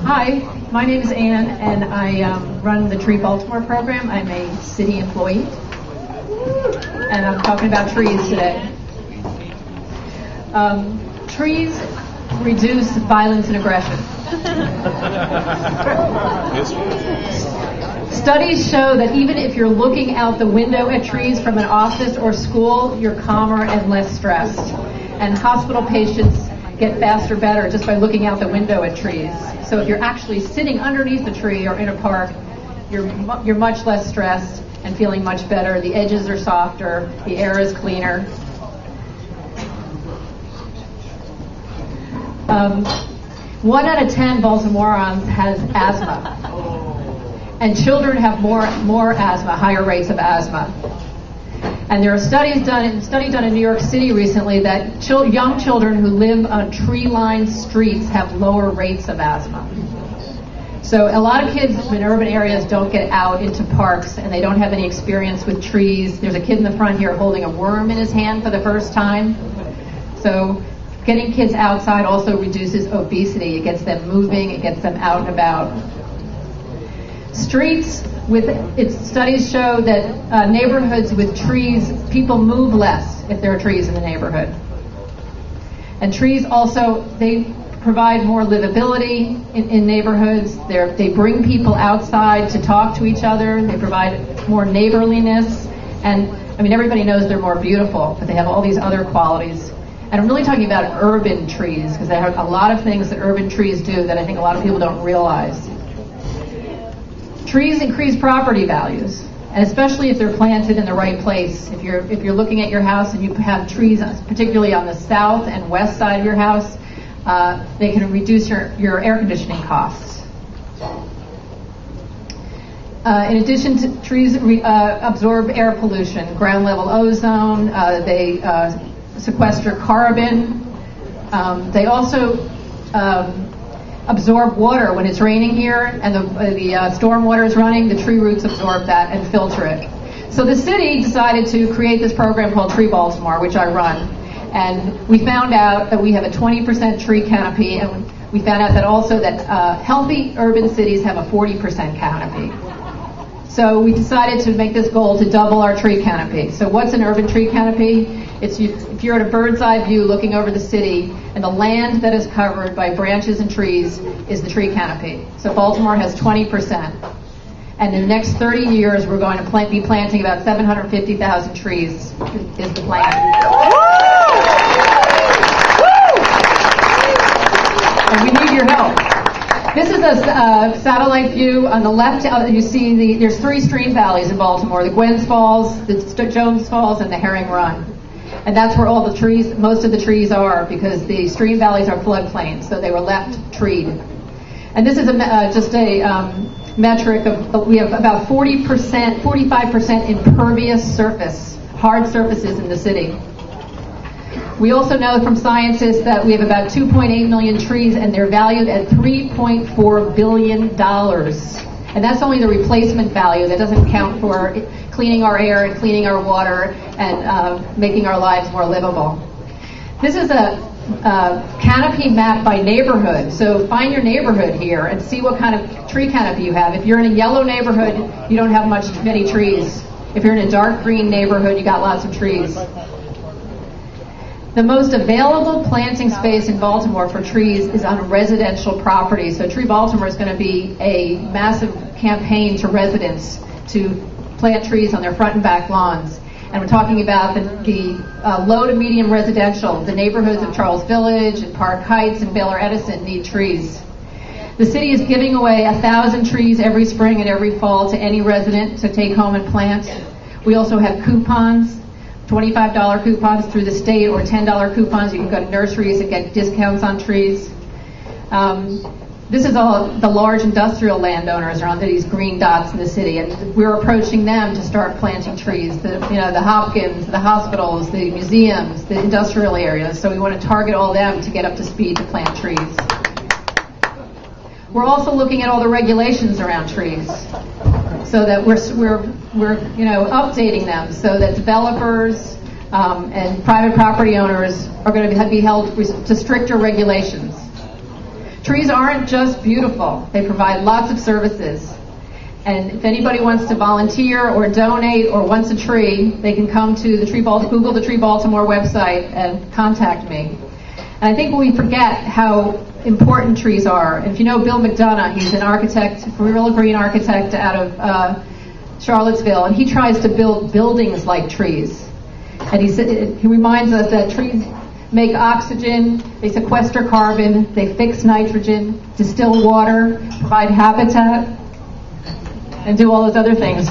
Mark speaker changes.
Speaker 1: Hi, my name is Ann, and I run the TreeBaltimore program. I'm a city employee, and I'm talking about trees today. Trees reduce violence and aggression. Studies show that even if you're looking out the window at trees from an office or school, you're calmer and less stressed. And hospital patients get faster better just by looking out the window at trees. So if you're actually sitting underneath a tree or in a park, you're much less stressed and feeling much better. The edges are softer, the air is cleaner. 1 out of 10 Baltimoreans has asthma. And children have more asthma, higher rates of asthma. And there are study done in New York City recently that young children who live on tree-lined streets have lower rates of asthma. So a lot of kids in urban areas don't get out into parks, and they don't have any experience with trees. There's a kid in the front here holding a worm in his hand for the first time. So getting kids outside also reduces obesity. It gets them moving, it gets them out and about. Studies show that neighborhoods with trees, people move less if there are trees in the neighborhood. And trees also, they provide more livability in neighborhoods. They bring people outside to talk to each other. They provide more neighborliness. And, I mean, everybody knows they're more beautiful, but they have all these other qualities. And I'm really talking about urban trees, because they have a lot of things that urban trees do that I think a lot of people don't realize. Trees increase property values, and especially if they're planted in the right place. If you're looking at your house and you have trees, particularly on the south and west side of your house, they can reduce your air conditioning costs. In addition to trees absorb air pollution, ground level ozone, they sequester carbon. They also absorb water. When it's raining here and the storm water is running, the tree roots absorb that and filter it. So the city decided to create this program called TreeBaltimore, which I run. And we found out that we have a 20% tree canopy, and we found out that also that healthy urban cities have a 40% canopy. So we decided to make this goal to double our tree canopy. So what's an urban tree canopy? If you're at a bird's eye view looking over the city, and the land that is covered by branches and trees is the tree canopy. So Baltimore has 20%. And in the next 30 years, we're going to be planting about 750,000 trees is the plan. And we need your help. This is a satellite view. On the left, you see there's 3 stream valleys in Baltimore: the Gwens Falls, the Jones Falls, and the Herring Run. And that's where all the trees, most of the trees are, because the stream valleys are floodplains, so they were left treed. And this is just a metric of, we have about 45% impervious surface, hard surfaces in the city. We also know from scientists that we have about 2.8 million trees, and they're valued at $3.4 billion. And that's only the replacement value. That doesn't count for cleaning our air and cleaning our water and making our lives more livable. This is a canopy map by neighborhood. So find your neighborhood here and see what kind of tree canopy you have. If you're in a yellow neighborhood, you don't have many trees. If you're in a dark green neighborhood, you got lots of trees. The most available planting space in Baltimore for trees is on residential property. So TreeBaltimore is going to be a massive campaign to residents to plant trees on their front and back lawns. And we're talking about the low to medium residential. The neighborhoods of Charles Village and Park Heights and Baylor Edison need trees. The city is giving away 1,000 trees every spring and every fall to any resident to take home and plant. We also have coupons, $25 coupons through the state, or $10 coupons. You can go to nurseries and get discounts on trees. This is all the large industrial landowners are on these green dots in the city, and we're approaching them to start planting trees. The Hopkins, the hospitals, the museums, the industrial areas. So we want to target all them to get up to speed to plant trees. We're also looking at all the regulations around trees, so that we're updating them so that developers, and private property owners are going to be held to stricter regulations. Trees aren't just beautiful. They provide lots of services. And if anybody wants to volunteer or donate or wants a tree, they can come to the Google the TreeBaltimore website and contact me. And I think we forget how important trees are. If you know Bill McDonough, he's an architect, a real green architect out of Charlottesville, and he tries to build buildings like trees. And he reminds us that trees make oxygen, they sequester carbon, they fix nitrogen, distill water, provide habitat, and do all those other things.